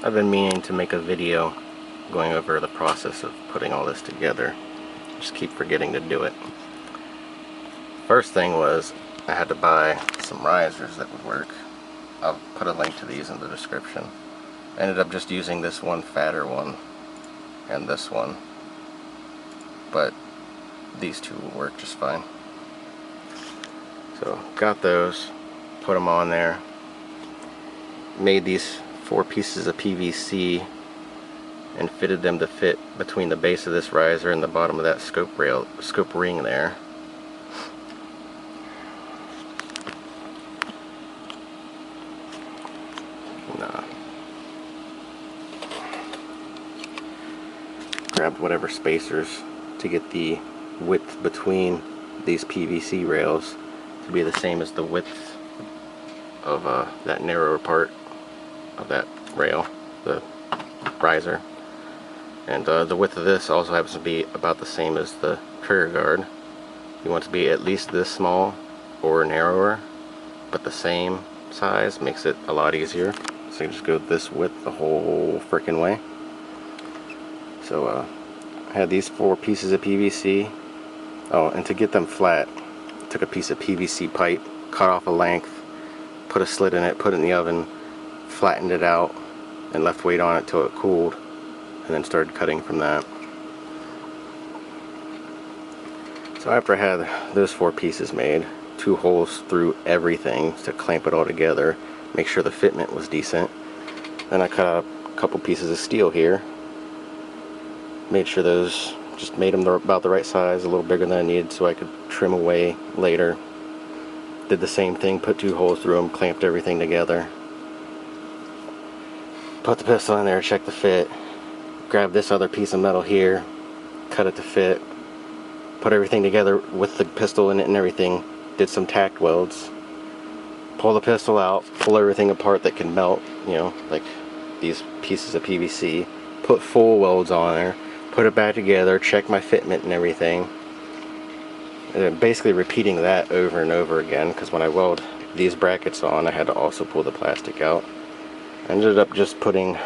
I've been meaning to make a video going over the process of putting all this together. Just keep forgetting to do it. First thing was I had to buy some risers that would work. I'll put a link to these in the description. I ended up just using this one fatter one and this one, but these two will work just fine. So got those, put them on there, made these 4 pieces of PVC and fitted them to fit between the base of this riser and the bottom of that scope ring there. Grabbed whatever spacers to get the width between these PVC rails to be the same as the width of that narrower part of that rail, the riser. And the width of this also happens to be about the same as the trigger guard. You want it to be at least this small or narrower, but the same size makes it a lot easier. So you just go this width the whole freaking way. So I had these 4 pieces of PVC. Oh, and to get them flat, took a piece of PVC pipe, cut off a length, put a slit in it, put it in the oven, flattened it out, and left weight on it till it cooled, and then started cutting from that. So after I had those 4 pieces made, 2 holes through everything to clamp it all together, make sure the fitment was decent. Then I cut out a couple pieces of steel here, made sure those, just made them about the right size, a little bigger than I needed so I could trim away later. Did the same thing, put 2 holes through them, clamped everything together. Put the pistol in there, check the fit. Grabbed this other piece of metal here, cut it to fit. Put everything together with the pistol in it and everything. Did some tack welds. Pull the pistol out, pull everything apart that can melt, you know, like these pieces of PVC. Put full welds on there. Put it back together, check my fitment and everything. And basically repeating that over and over again, because when I weld these brackets on, I had to also pull the plastic out. I ended up just putting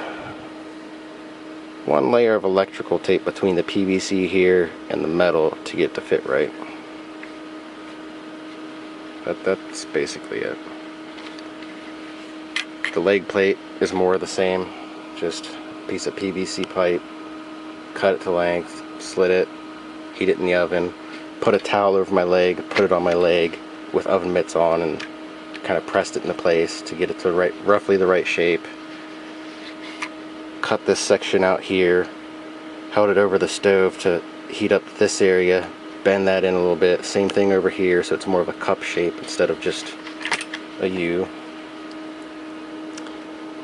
1 layer of electrical tape between the PVC here and the metal to get it to fit right. But that's basically it. The leg plate is more of the same, just a piece of PVC pipe, cut it to length, slit it, heat it in the oven, put a towel over my leg, put it on my leg with oven mitts on, and kind of pressed it into place to get it to roughly the right shape. Cut this section out here, held it over the stove to heat up this area, bend that in a little bit, same thing over here so it's more of a cup shape instead of just a U.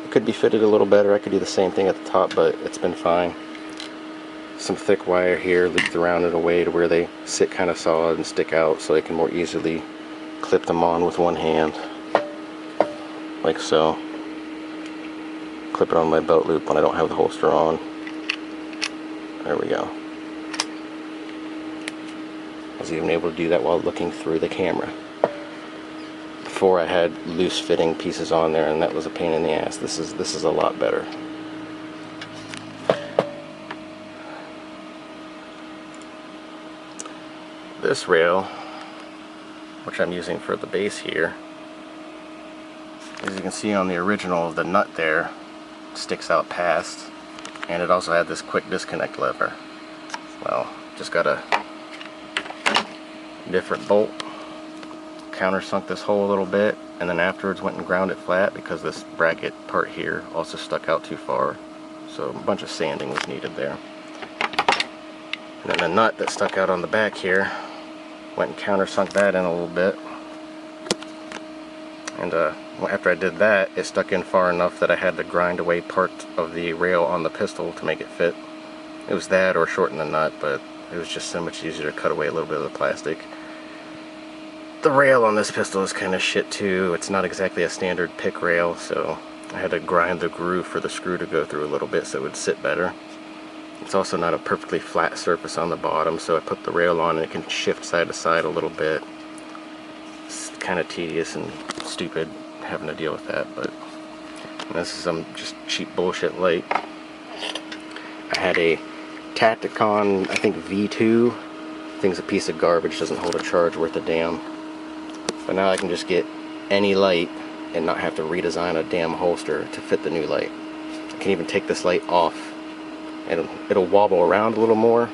It could be fitted a little better, I could do the same thing at the top, but it's been fine. Some thick wire here looped around in a way to where they sit kind of solid and stick out so I can more easily clip them on with one hand, like so. Clip it on my belt loop when I don't have the holster on. There we go. I was even able to do that while looking through the camera. Before I had loose fitting pieces on there and that was a pain in the ass. This is a lot better. This rail, which I'm using for the base here, as you can see on the original, the nut there sticks out past, and it also had this quick disconnect lever. Well, just got a different bolt, countersunk this hole a little bit, and then afterwards went and ground it flat because this bracket part here also stuck out too far, so a bunch of sanding was needed there. And then the nut that stuck out on the back here, went and countersunk that in a little bit, and after I did that, it stuck in far enough that I had to grind away part of the rail on the pistol to make it fit. It was that or shorten the nut, but it was just so much easier to cut away a little bit of the plastic. The rail on this pistol is kind of shit too. It's not exactly a standard pick rail, so I had to grind the groove for the screw to go through a little bit so it would sit better. It's also not a perfectly flat surface on the bottom, so I put the rail on and it can shift side to side a little bit. It's kind of tedious and stupid having to deal with that, but This is some just cheap bullshit light. I had a Tacticon, I think V2. Thing's a piece of garbage, doesn't hold a charge worth a damn. But now I can just get any light and not have to redesign a damn holster to fit the new light. I can even take this light off and it'll wobble around a little more,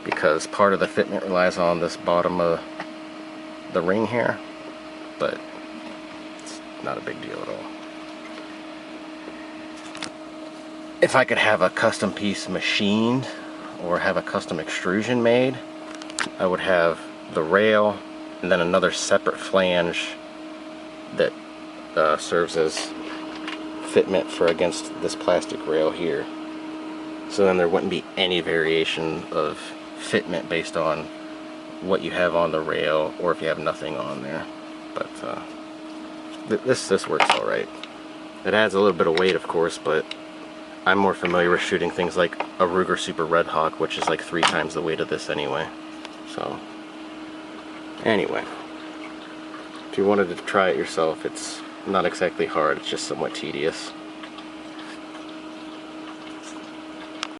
because part of the fitment relies on this bottom of the ring here, but it's not a big deal at all. If I could have a custom piece machined or have a custom extrusion made, I would have the rail and then another separate flange that serves as fitment for against this plastic rail here. So then there wouldn't be any variation of fitment based on what you have on the rail or if you have nothing on there. But this works all right. It adds a little bit of weight, of course, but I'm more familiar with shooting things like a Ruger Super Red Hawk, which is like 3 times the weight of this anyway. So anyway, if you wanted to try it yourself, it's not exactly hard, it's just somewhat tedious.